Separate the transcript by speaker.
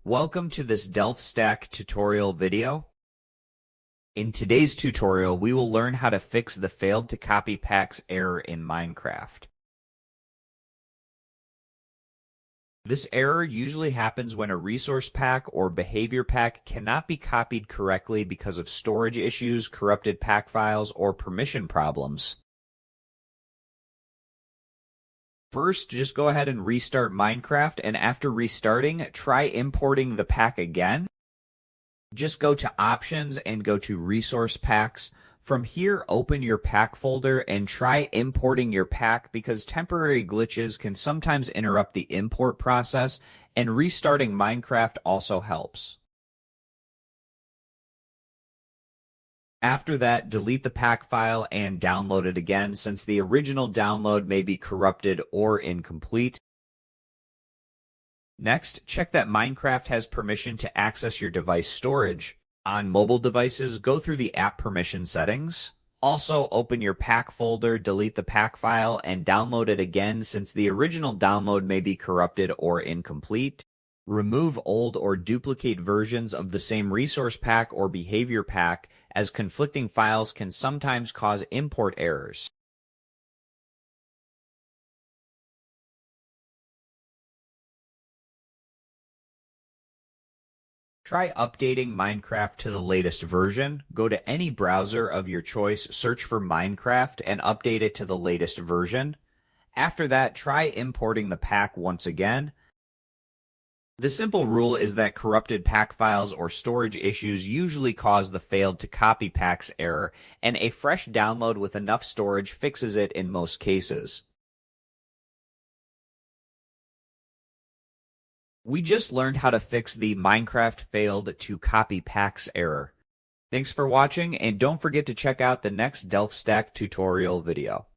Speaker 1: Welcome to this DelftStack tutorial video. In today's tutorial, we will learn how to fix the failed to copy packs error in Minecraft. This error usually happens when a resource pack or behavior pack cannot be copied correctly because of storage issues, corrupted pack files, or permission problems. First, just go ahead and restart Minecraft, and after restarting, try importing the pack again. Just go to Options and go to Resource Packs. From here, open your pack folder and try importing your pack because temporary glitches can sometimes interrupt the import process, and restarting Minecraft also helps. After that, delete the pack file and download it again since the original download may be corrupted or incomplete. Next, check that Minecraft has permission to access your device storage. On mobile devices, go through the app permission settings. Also, open your pack folder, delete the pack file, and download it again since the original download may be corrupted or incomplete. Remove old or duplicate versions of the same resource pack or behavior pack, as conflicting files can sometimes cause import errors. Try updating Minecraft to the latest version. Go to any browser of your choice, search for Minecraft, and update it to the latest version. After that, try importing the pack once again. The simple rule is that corrupted pack files or storage issues usually cause the failed to copy packs error, and a fresh download with enough storage fixes it in most cases. We just learned how to fix the Minecraft failed to copy packs error. Thanks for watching, and don't forget to check out the next DelftStack tutorial video.